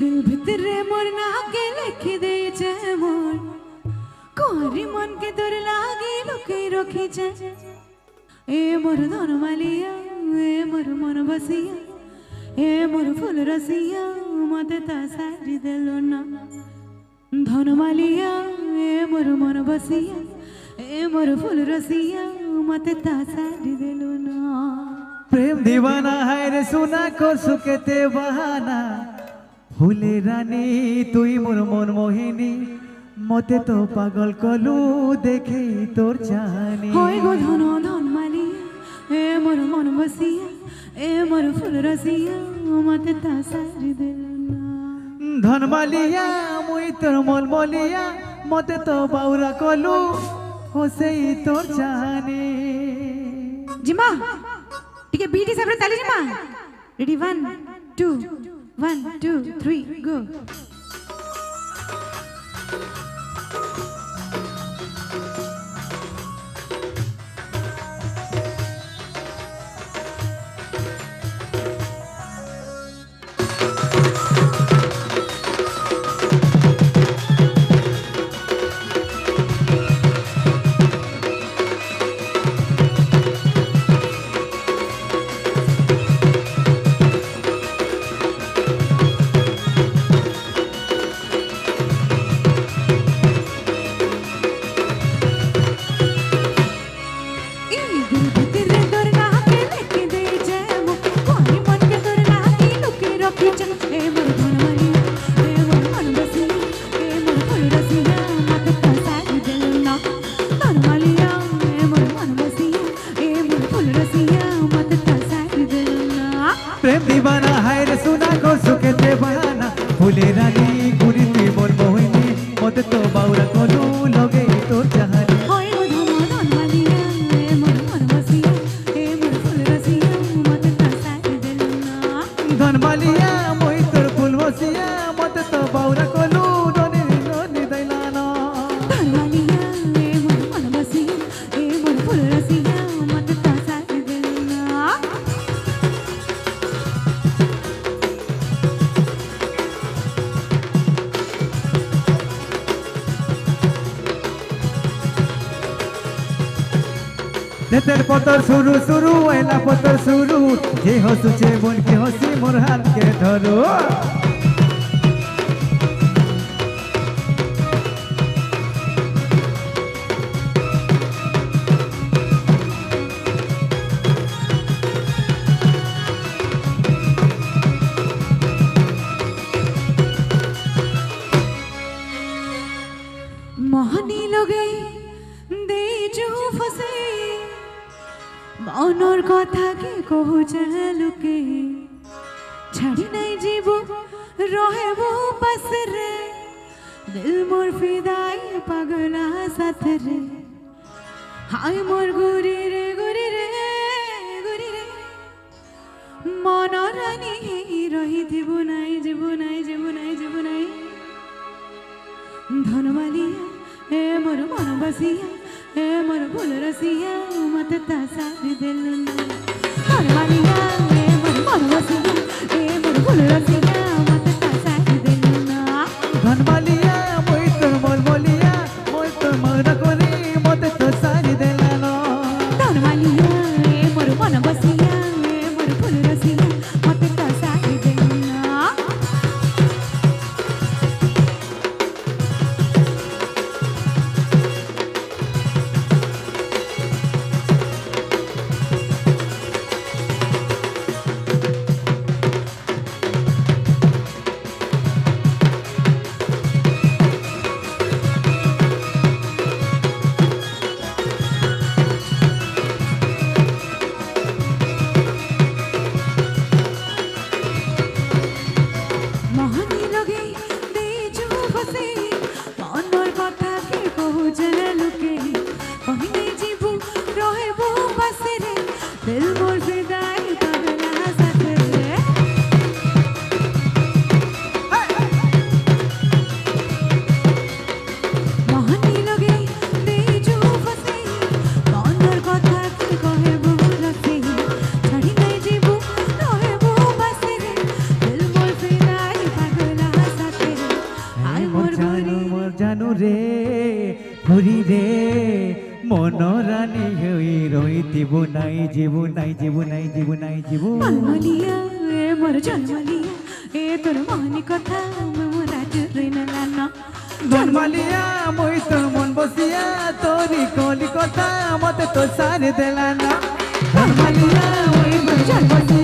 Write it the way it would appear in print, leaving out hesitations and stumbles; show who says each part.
Speaker 1: দিল ভিতরে মোর নাকে লিখে দিয়েছে মোর কোরি মনকে তোর লাগি লুকিয়ে রাখিছে এ মোর ধনমালিয়া এ মোর মন বসিয়া এ মোর ফুল রসিয়া মতে তা সারি দিল না ধনমালিয়া এ মোর মন বসিয়া এ মোর ফুল রসিয়া মতে তা সারি দিল না
Speaker 2: প্রেম দিবানা হায় রে সোনা কো সুকেতে বাহানা ফুলে রানী তুই মোর মন মোহিনী মতে তো পাগল কলু দেখে তোর জানি
Speaker 1: হয় গো ধনমালিয়া এ মোর মন বসিয়া এ মোর ফুল রসিয়া মতে তা সারি দিল না
Speaker 2: ধনমালিয়া মুই তোর মন মলিয়া মতে তো বাউরা কলু হোসেই তোর জানি
Speaker 1: জিমা ठीक है बीट हिसाब से ताली जिमा रेडी 1 2 1 2 3 गो
Speaker 2: প্রেম দিবানা হায় রে সোনা কো সুকেতে বাহানা ফুলে রানী ঘুরি তুই মোর মোহিনী মতে তো বাউরা কলু লগে তোর জাহানি
Speaker 1: হয় গো ধনমালিয়া এ মোর মন বসিয়া এ মোর ফুল রসিয়া মতে তা সারি দিল না
Speaker 2: ধনমালিয়া মই তোর ফুল বসিয়া মতে তো বাউরা কলু ননি ননি দইলানো
Speaker 1: ধনমালিয়া এ মোর মন বসিয়া এ মোর ফুল রসিয়া মতে তা সারি দিল না
Speaker 2: নেতের পতর শুরু শুরু এলা পতর শুরু যে হসুছে মন কি হসি মোর হাতকে ধরো
Speaker 1: মোহনী লগে দেজু ফসে মনৰ কথা কি কহু চালুকে ছাড়ি নাই জীব রহেব পাশরে দিল মোর ফিদাই পাগলা সাথরে হায় মোর গুরি রে মনৰ রানী রহি দিব নাই ধনমালিয়া এ মোর মন বসিয়া এ মোর ফুল রসিয়া মতে তা সারি দিল না ধনমালিয়া এ মোর মন বসিয়া এ মোর ফুল রসিয়া মতে তা সারি দিল না
Speaker 2: ধনমালিয়া মই তোর মন মলিয়া মই তোর মন করি মতে তো সারি দিলানো
Speaker 1: ধনমালিয়া এ মোর মন বসিয়া এ মোর ফুল রসিয়া মতে তা সারি দিল না
Speaker 2: থিবু নাই জীবু নাই জীবু নাই জীবু নাই জীবু
Speaker 1: ঝলমলিয়া এ মোর ঝলমলিয়া এ তোর মনি কথা মো রাজু রিনা না
Speaker 2: জন্মালিয়া মই তোর মন বসিয়া তোরি কলি কথা মতে তো সারে দেলা না জন্মালিয়া
Speaker 1: এ মোর ঝলমলিয়া